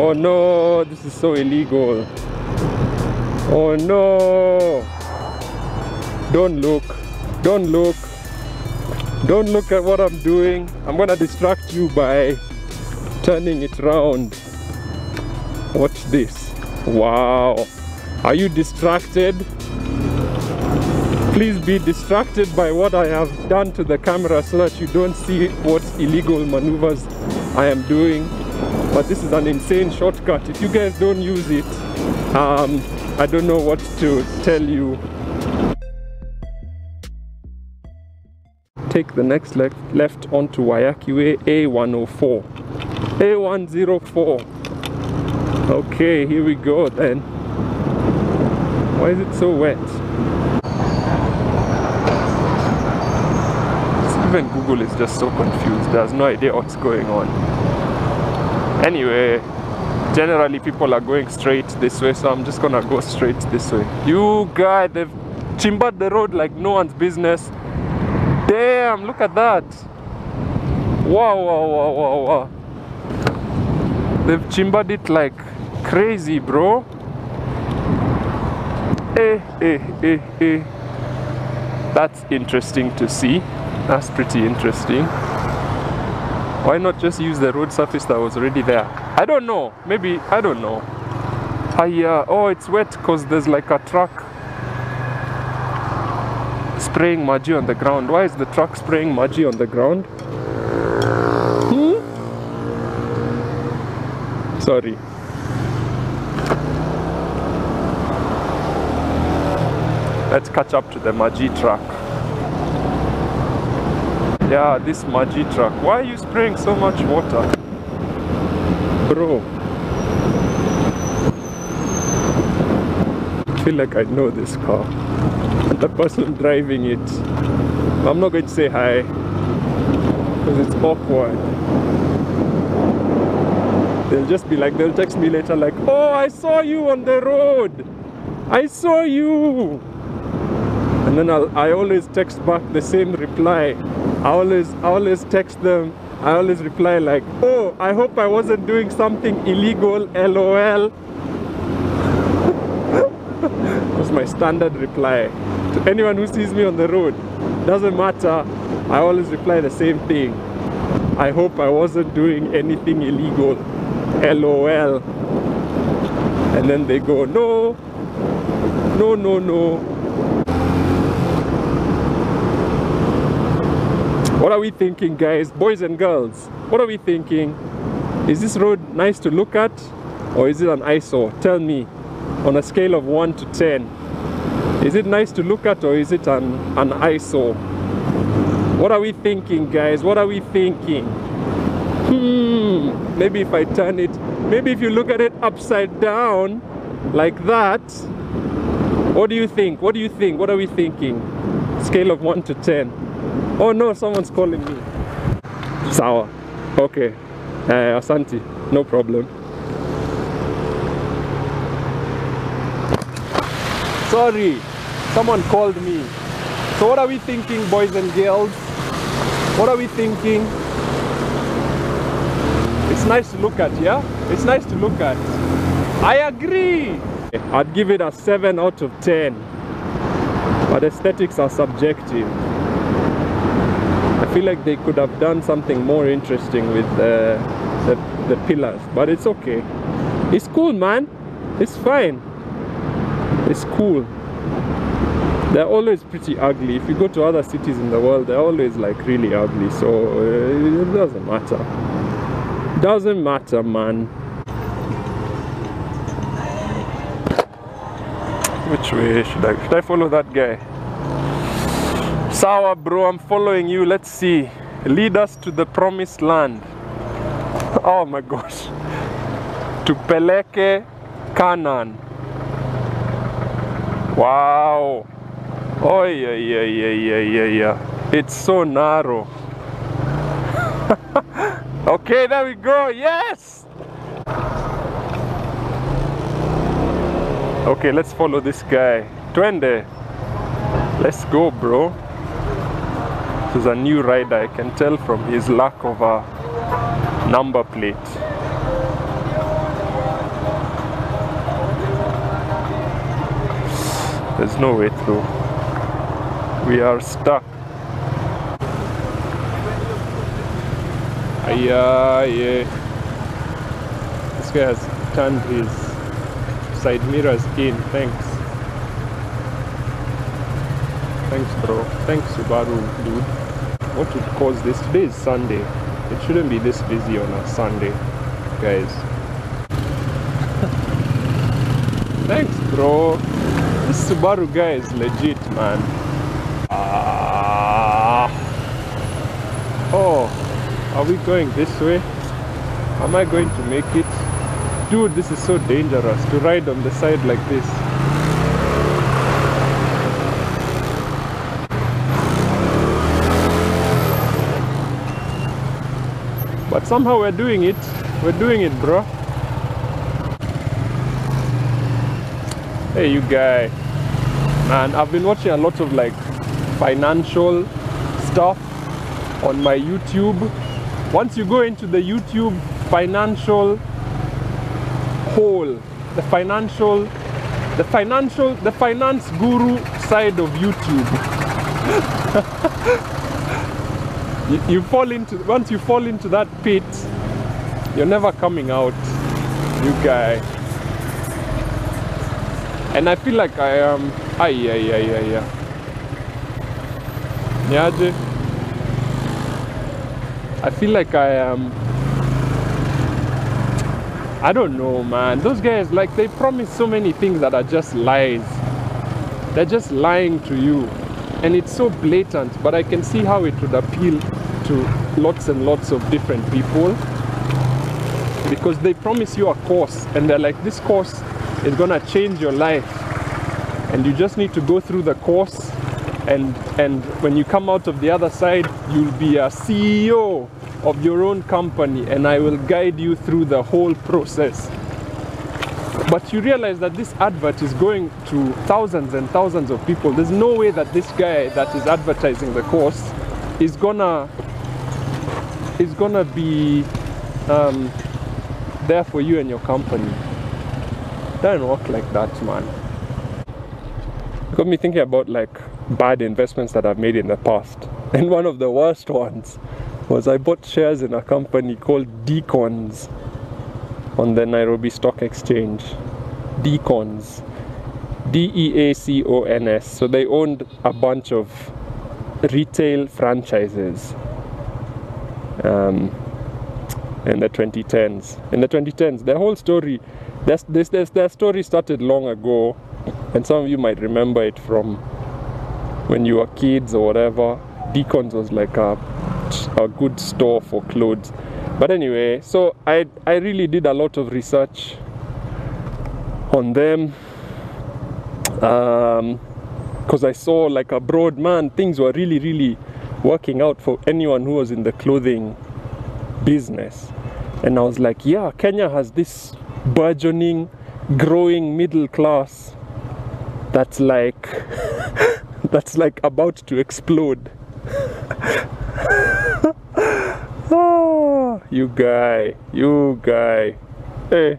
Oh no, this is so illegal. Oh no. Don't look. Don't look. Don't look at what I'm doing. I'm gonna distract you by turning it round. Watch this. Wow. Are you distracted? Please be distracted by what I have done to the camera so that you don't see what illegal maneuvers I am doing. But this is an insane shortcut. If you guys don't use it, I don't know what to tell you. Take the next left onto Waiyaki Way, A104. A104. Okay, here we go then. Why is it so wet? Even Google is just so confused. There's no idea what's going on. Anyway, generally people are going straight this way, so I'm just gonna go straight this way. You guys, they've chimbered the road like no one's business. Damn, look at that. Wow, wow, wow, wow, wow. They've chimbered it like crazy, bro. That's interesting to see. That's pretty interesting. Why not just use the road surface that was already there? I don't know. Maybe, I don't know. Oh, it's wet because there's like a truck spraying maji on the ground. Why is the truck spraying maji on the ground? Sorry. Let's catch up to the maji truck. Yeah, this maji truck. Why are you spraying so much water? Bro. I feel like I know this car. And the person driving it. I'm not going to say hi. Because it's awkward. They'll just be like, they'll text me later like, oh, I saw you on the road. I saw you. And then I always text back the same reply. I always text them. I always reply like, oh, I hope I wasn't doing something illegal, LOL. That's my standard reply. To anyone who sees me on the road, doesn't matter, I always reply the same thing. I hope I wasn't doing anything illegal, LOL. And then they go, no, no, no, no. What are we thinking, guys? Boys and girls, what are we thinking? Is this road nice to look at? Or is it an eyesore? Tell me, on a scale of 1 to 10. Is it nice to look at or is it an eyesore? What are we thinking, guys? What are we thinking? Maybe if I turn it, maybe if you look at it upside down, like that. What do you think? What do you think? What are we thinking? Scale of 1 to 10. Oh no, someone's calling me. Sawa. Okay. Asante. No problem. Sorry. Someone called me. So what are we thinking, boys and girls? What are we thinking? It's nice to look at, yeah? It's nice to look at. I agree. I'd give it a 7 out of 10. But aesthetics are subjective. I feel like they could have done something more interesting with the pillars, but it's okay. It's cool, man. It's fine. It's cool. They're always pretty ugly. If you go to other cities in the world, they're always like really ugly, so it doesn't matter. Doesn't matter, man. Which way should I follow that guy? Sawa, bro, I'm following you. Let's see. Lead us to the promised land. Oh my gosh. Tupeleke Canaan. Wow. Oh yeah. It's so narrow. Okay, there we go. Yes. Okay, let's follow this guy. Twende. Let's go, bro. This is a new rider. I can tell from his lack of a number plate. There's no way through. We are stuck. Yeah. This guy has turned his side mirrors in. Thanks. Thanks, bro. Thanks, Subaru, dude. What would cause this? Today is Sunday. It shouldn't be this busy on a Sunday, guys. Thanks, bro. This Subaru guy is legit, man. Oh, are we going this way? Am I going to make it? Dude, this is so dangerous to ride on the side like this. But somehow we're doing it. We're doing it, bro. Hey, you guy. Man, I've been watching a lot of like financial stuff on my YouTube. Once you go into the YouTube financial hole, the finance guru side of YouTube, you fall into, once you fall into that pit, you're never coming out, you guy. And I feel like I am Niaje. I feel like I am, I don't know, man. Those guys, like, they promise so many things that are just lies. They're just lying to you. And it's so blatant, but I can see how it would appeal to lots and lots of different people. Because they promise you a course, and they're like, this course is gonna change your life. And you just need to go through the course, and when you come out of the other side, you'll be a CEO of your own company, and I will guide you through the whole process. But you realize that this advert is going to thousands and thousands of people. There's no way that this guy that is advertising the course is gonna be there for you and your company. It doesn't work like that, man. It got me thinking about like bad investments that I've made in the past. And one of the worst ones was I bought shares in a company called Deacons on the Nairobi Stock Exchange. Deacons. Deacons. So they owned a bunch of retail franchises in the 2010s. In the 2010s, their whole story, their story started long ago, and some of you might remember it from when you were kids or whatever. Deacons was like a good store for clothes. But anyway, so I really did a lot of research on them, because I saw like abroad, man, things were really working out for anyone who was in the clothing business. And I was like, yeah, Kenya has this burgeoning, growing middle class that's like that's like about to explode. Oh, you guy. Hey.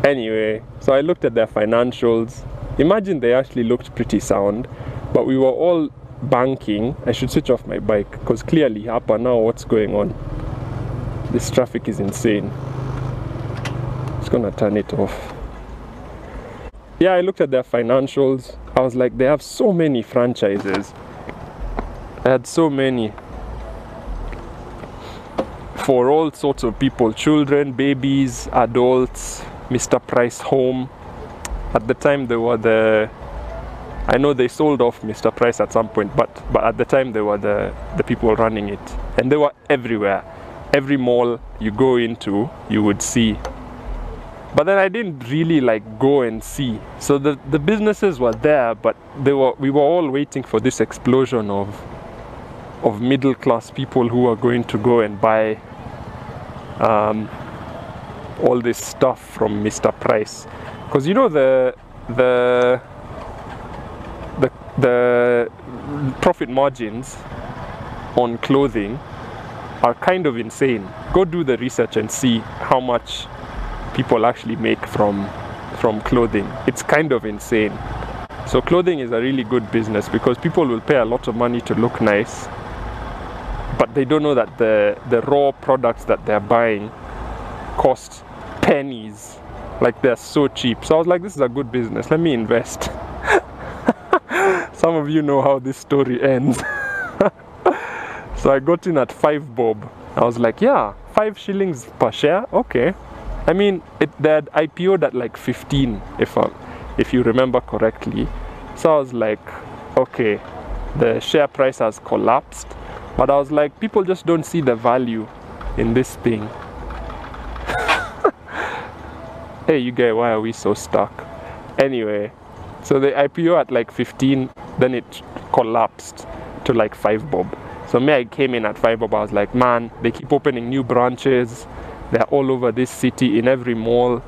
Anyway, so I looked at their financials. Imagine they actually looked pretty sound, but we were all banking. I should switch off my bike because clearly hapa now what's going on. This traffic is insane. Just gonna turn it off. Yeah, I looked at their financials. I was like, they have so many franchises. I had so many for all sorts of people, children, babies, adults. Mr. Price Home. At the time they were I know they sold off Mr. Price at some point, but at the time they were the people running it, and they were everywhere. Every mall you go into, you would see. But then I didn't really like go and see. So the businesses were there, but we were all waiting for this explosion of middle class people who are going to go and buy all this stuff from Mr. Price. Because you know the profit margins on clothing are kind of insane. Go do the research and see how much people actually make from clothing. It's kind of insane. So clothing is a really good business because people will pay a lot of money to look nice, but they don't know that the raw products that they're buying cost pennies. Like, they're so cheap. So I was like, this is a good business, let me invest. Some of you know how this story ends. So I got in at 5 bob. I was like, yeah, 5 shillings per share, okay. I mean, they had IPO'd at like 15, if you remember correctly. So I was like, okay, the share price has collapsed. But I was like, people just don't see the value in this thing. Hey, you guys, why are we so stuck? Anyway, so the IPO at like 15, then it collapsed to like 5 bob. So me, I came in at 5 bob. I was like, man, they keep opening new branches. They're all over this city, in every mall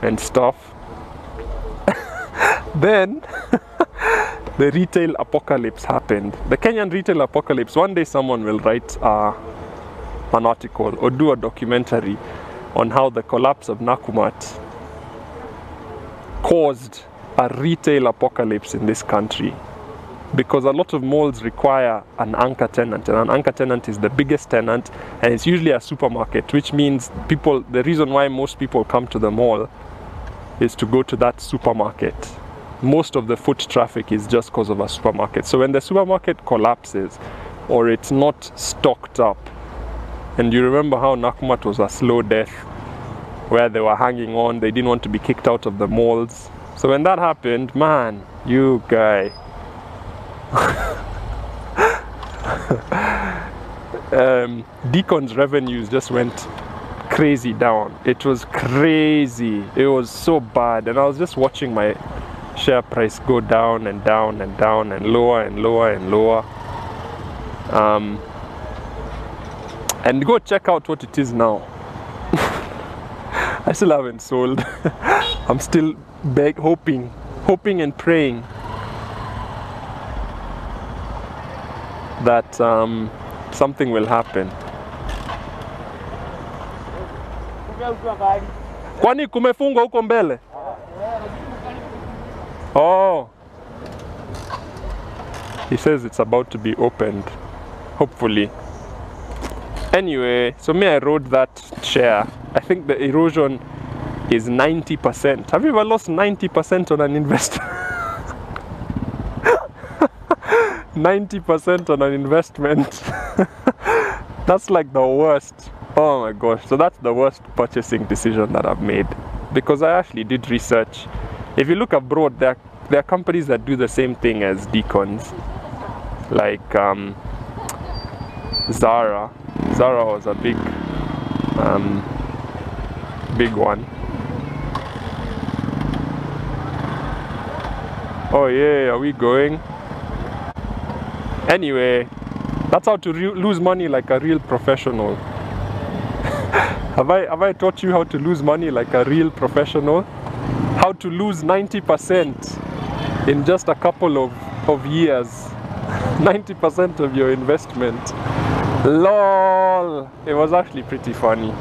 and stuff. Then the retail apocalypse happened. The Kenyan retail apocalypse. One day someone will write an article or do a documentary on how the collapse of Nakumatt caused a retail apocalypse in this country, because a lot of malls require an anchor tenant, and an anchor tenant is the biggest tenant, and it's usually a supermarket, which means the reason why most people come to the mall is to go to that supermarket. Most of the foot traffic is just because of a supermarket. So when the supermarket collapses or it's not stocked up, and you remember how Nakumatt was a slow death, where they were hanging on, they didn't want to be kicked out of the malls. So when that happened, man, you guy. Deacons revenues just went crazy down. It was crazy. It was so bad. And I was just watching my share price go down and down and down and lower and lower and lower. And go check out what it is now. I still haven't sold. I'm still hoping and praying that something will happen. Kwani kumefungwa huko mbele? Oh. He says it's about to be opened. Hopefully. Anyway, so me, I rode that share. I think the erosion is 90%. Have you ever lost 90% on an investment? 90% on an investment. That's like the worst. Oh my gosh. So that's the worst purchasing decision that I've made, because I actually did research. If you look abroad, there are companies that do the same thing as Deacons, like Zara. Zara was a big one. Oh yeah, are we going? Anyway, that's how to lose money like a real professional. Have I taught you how to lose money like a real professional? How to lose 90% in just a couple of years. 90% of your investment. LOL! It was actually pretty funny.